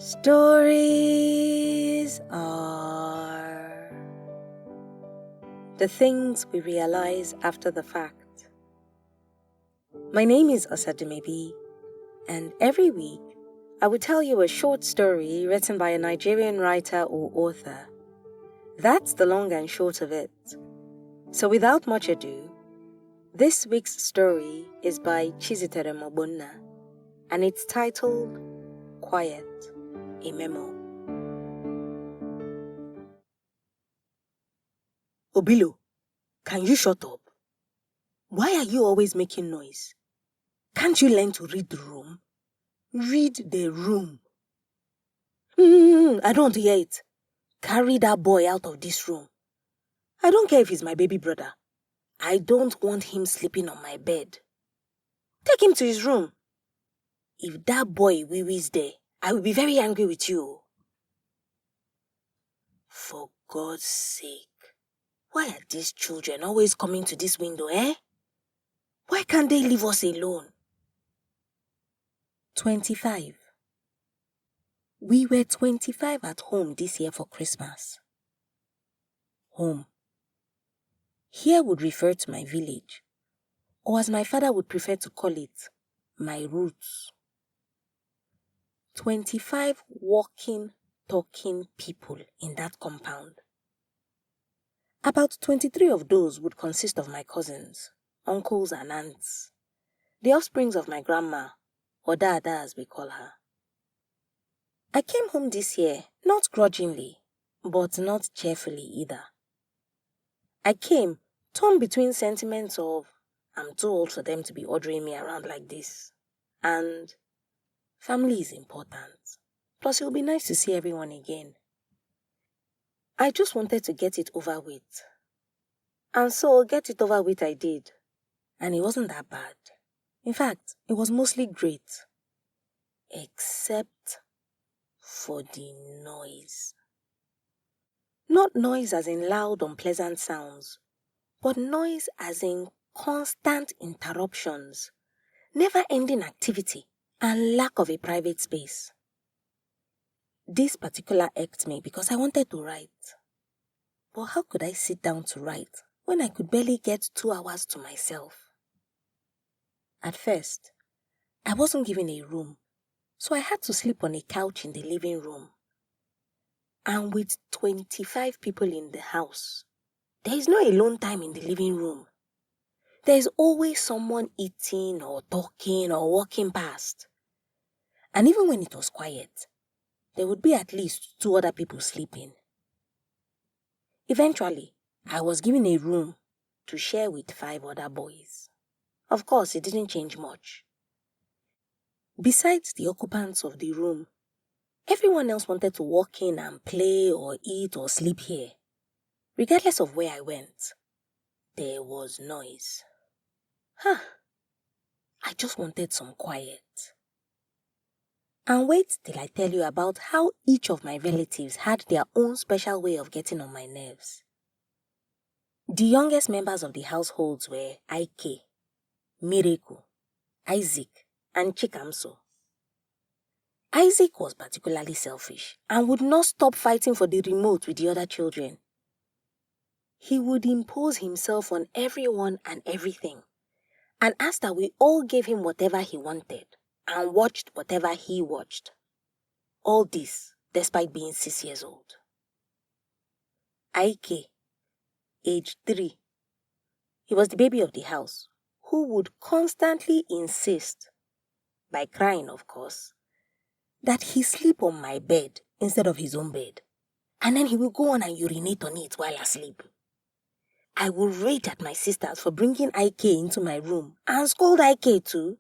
Stories are the things we realize after the fact. My name is Osadumebi, and every week I will tell you a short story written by a Nigerian writer or author. That's the long and short of it. So without much ado, this week's story is by Chiziterem Ogbonna, and it's titled Quiet, a Memo. Obilo, can you shut up? Why are you always making noise? Can't you learn to read the room? Read the room. I don't hear it. Carry that boy out of this room. I don't care if he's my baby brother. I don't want him sleeping on my bed. Take him to his room. If that boy wee-wee's there, I will be very angry with you. For God's sake, why are these children always coming to this window, eh? Why can't they leave us alone? 25. We were 25 at home this year for Christmas. Home. Here would refer to my village, or as my father would prefer to call it, my roots. 25 walking, talking people in that compound. About 23 of those would consist of my cousins, uncles and aunts, the offsprings of my grandma, or Dada as we call her. I came home this year, not grudgingly, but not cheerfully either. I came torn between sentiments of, I'm too old for them to be ordering me around like this, and family is important. Plus, it will be nice to see everyone again. I just wanted to get it over with. And so, get it over with I did. And it wasn't that bad. In fact, it was mostly great. Except for the noise. Not noise as in loud, unpleasant sounds, but noise as in constant interruptions, never-ending activity, and lack of a private space. This particular irked me because I wanted to write. But how could I sit down to write when I could barely get 2 hours to myself? At first, I wasn't given a room, so I had to sleep on a couch in the living room. And with 25 people in the house, there is no alone time in the living room. There is always someone eating or talking or walking past. And even when it was quiet, there would be at least 2 other people sleeping. Eventually, I was given a room to share with 5 other boys. Of course, it didn't change much. Besides the occupants of the room, everyone else wanted to walk in and play or eat or sleep here. Regardless of where I went, there was noise. I just wanted some quiet. And wait till I tell you about how each of my relatives had their own special way of getting on my nerves. The youngest members of the households were Ike, Miracle, Isaac, and Chikamso. Isaac was particularly selfish and would not stop fighting for the remote with the other children. He would impose himself on everyone and everything and asked that we all gave him whatever he wanted and watched whatever he watched. All this despite being 6 years old. Ike, age 3. He was the baby of the house, who would constantly insist, by crying of course, that he sleep on my bed instead of his own bed. And then he will go on and urinate on it while asleep. I will rage at my sisters for bringing Ike into my room and scold Ike too.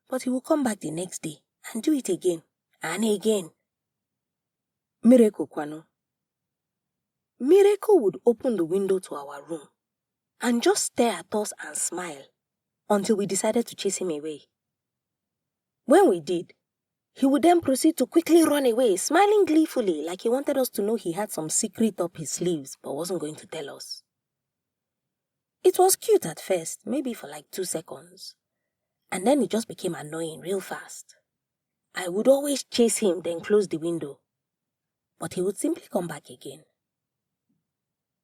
But he will come back the next day and do it again and again. Miracle Kwano. Miracle would open the window to our room and just stare at us and smile until we decided to chase him away. When we did, he would then proceed to quickly run away, smiling gleefully like he wanted us to know he had some secret up his sleeves but wasn't going to tell us. It was cute at first, maybe for like 2 seconds. And then it just became annoying real fast. I would always chase him, then close the window. But he would simply come back again.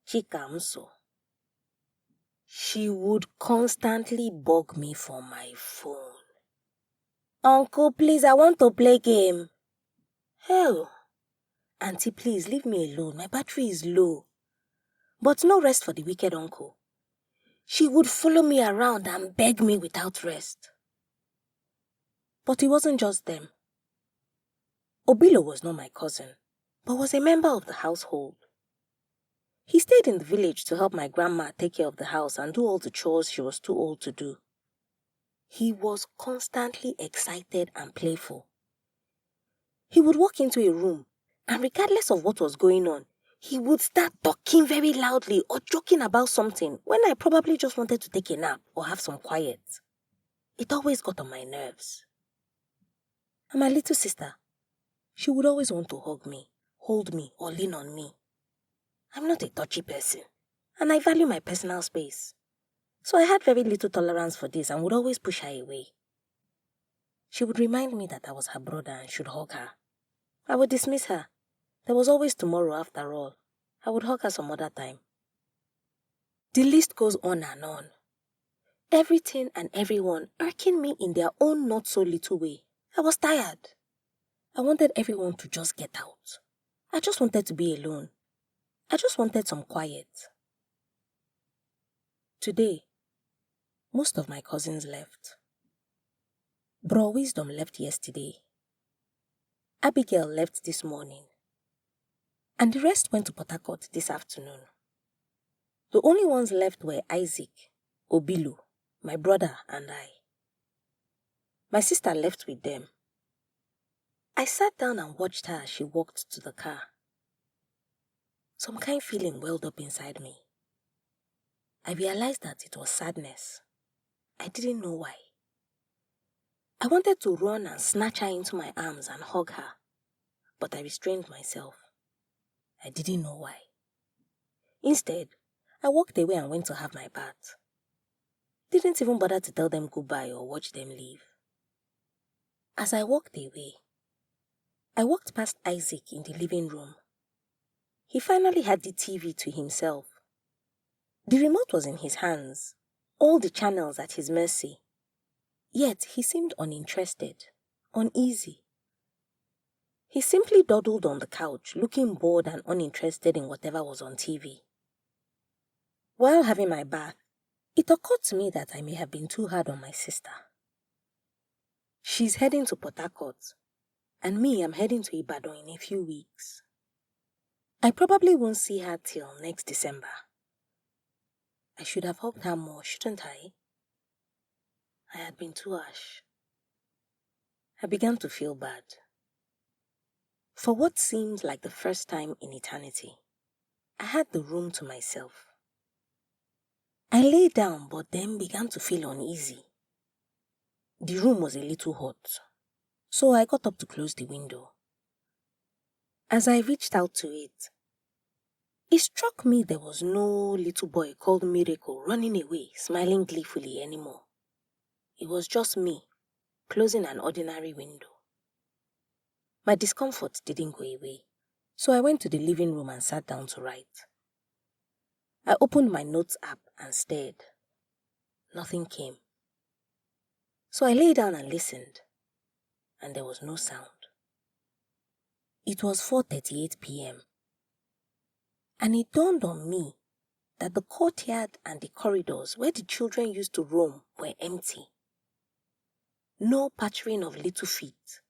Chikamso. She would constantly bug me for my phone. Uncle, please, I want to play game. Hell. Auntie, please, leave me alone. My battery is low. But no rest for the wicked uncle. She would follow me around and beg me without rest. But it wasn't just them. Obilo was not my cousin, but was a member of the household. He stayed in the village to help my grandma take care of the house and do all the chores she was too old to do. He was constantly excited and playful. He would walk into a room, and regardless of what was going on, he would start talking very loudly or joking about something when I probably just wanted to take a nap or have some quiet. It always got on my nerves. And my little sister, she would always want to hug me, hold me, or lean on me. I'm not a touchy person, and I value my personal space. So I had very little tolerance for this and would always push her away. She would remind me that I was her brother and should hug her. I would dismiss her. There was always tomorrow after all. I would hug her some other time. The list goes on and on. Everything and everyone irking me in their own not so little way. I was tired. I wanted everyone to just get out. I just wanted to be alone. I just wanted some quiet. Today, most of my cousins left. Bro Wisdom left yesterday. Abigail left this morning. And the rest went to Port Harcourt this afternoon. The only ones left were Isaac, Obilu, my brother, and I. My sister left with them. I sat down and watched her as she walked to the car. Some kind feeling welled up inside me. I realized that it was sadness. I didn't know why. I wanted to run and snatch her into my arms and hug her, but I restrained myself. I didn't know why. Instead, I walked away and went to have my bath. Didn't even bother to tell them goodbye or watch them leave. As I walked away, I walked past Isaac in the living room. He finally had the TV to himself. The remote was in his hands, all the channels at his mercy. Yet he seemed uninterested, uneasy. He simply dawdled on the couch, looking bored and uninterested in whatever was on TV. While having my bath, it occurred to me that I may have been too hard on my sister. She's heading to Port Harcourt, and me, I'm heading to Ibadan in a few weeks. I probably won't see her till next December. I should have hugged her more, shouldn't I? I had been too harsh. I began to feel bad. For what seemed like the first time in eternity, I had the room to myself. I lay down but then began to feel uneasy. The room was a little hot, so I got up to close the window. As I reached out to it struck me there was no little boy called Miracle running away, smiling gleefully anymore. It was just me, closing an ordinary window. My discomfort didn't go away, so I went to the living room and sat down to write. I opened my notes app and stared. Nothing came. So I lay down and listened, and there was no sound. It was 4:38 p.m. And it dawned on me that the courtyard and the corridors where the children used to roam were empty. No pattering of little feet,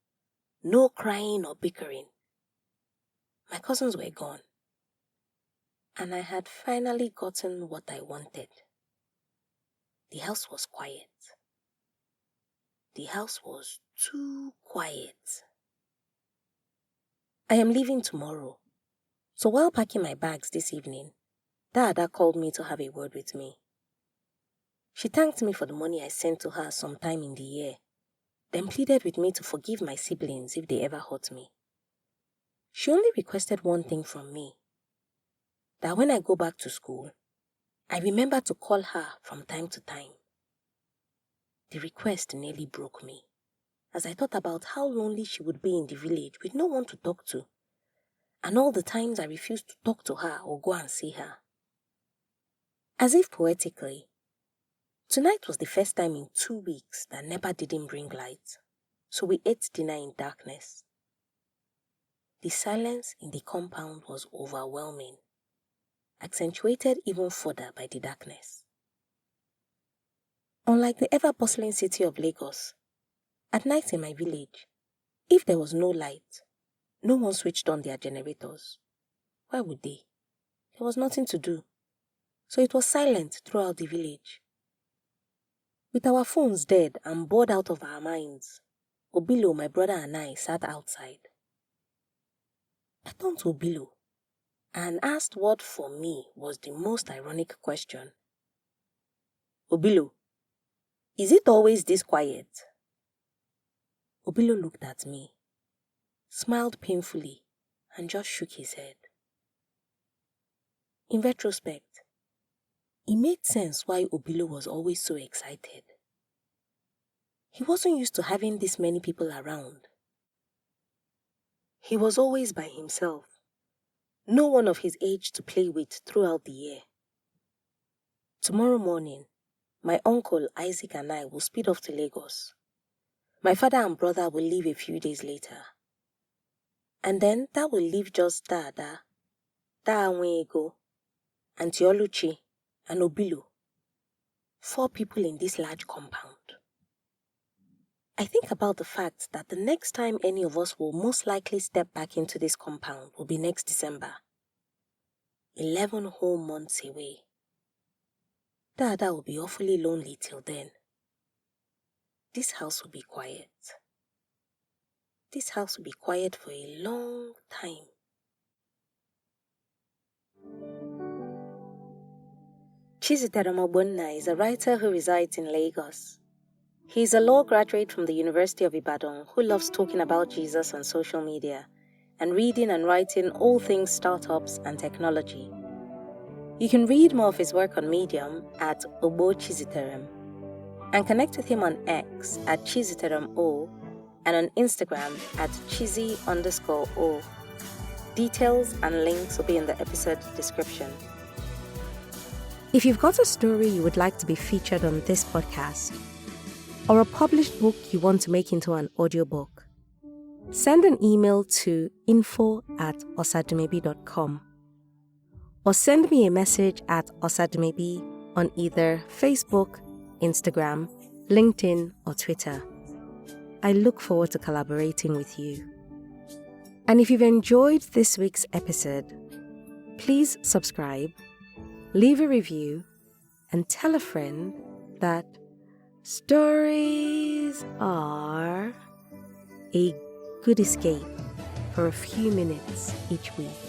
no crying or bickering. My cousins were gone, and I had finally gotten what I wanted. The house was quiet. The house was too quiet. I am leaving tomorrow, so while packing my bags this evening, Dada called me to have a word with me. She thanked me for the money I sent to her sometime in the year, then pleaded with me to forgive my siblings if they ever hurt me. She only requested one thing from me, that when I go back to school, I remember to call her from time to time. The request nearly broke me, as I thought about how lonely she would be in the village with no one to talk to, and all the times I refused to talk to her or go and see her. As if poetically, tonight was the first time in 2 weeks that NEPA didn't bring light, so we ate dinner in darkness. The silence in the compound was overwhelming, accentuated even further by the darkness. Unlike the ever-bustling city of Lagos, at night in my village, if there was no light, no one switched on their generators. Why would they? There was nothing to do, so it was silent throughout the village. With our phones dead and bored out of our minds, Obilo, my brother, and I sat outside. I turned to Obilo and asked what for me was the most ironic question. Obilo, is it always this quiet? Obilo looked at me, smiled painfully, and just shook his head. In retrospect, it made sense why Obilo was always so excited. He wasn't used to having this many people around. He was always by himself, no one of his age to play with throughout the year. Tomorrow morning, my uncle Isaac and I will speed off to Lagos. My father and brother will leave a few days later. And then that will leave just Dada, Daanwego, Auntie Oluchi, and Obilo. 4 people in this large compound. I think about the fact that the next time any of us will most likely step back into this compound will be next December. 11 whole months away. Dada will be awfully lonely till then. This house will be quiet. This house will be quiet for a long time. Chiziterem Ogbonna is a writer who resides in Lagos. He is a law graduate from the University of Ibadan who loves talking about Jesus on social media and reading and writing all things startups and technology. You can read more of his work on Medium at Chiziterem and connect with him on X at Chiziterem O and on Instagram at Chizy_O. Details and links will be in the episode description. If you've got a story you would like to be featured on this podcast, or a published book you want to make into an audiobook, send an email to info@osadumebi.com or send me a message at Osadumebi on either Facebook, Instagram, LinkedIn, or Twitter. I look forward to collaborating with you. And if you've enjoyed this week's episode, please subscribe, leave a review, and tell a friend that stories are a good escape for a few minutes each week.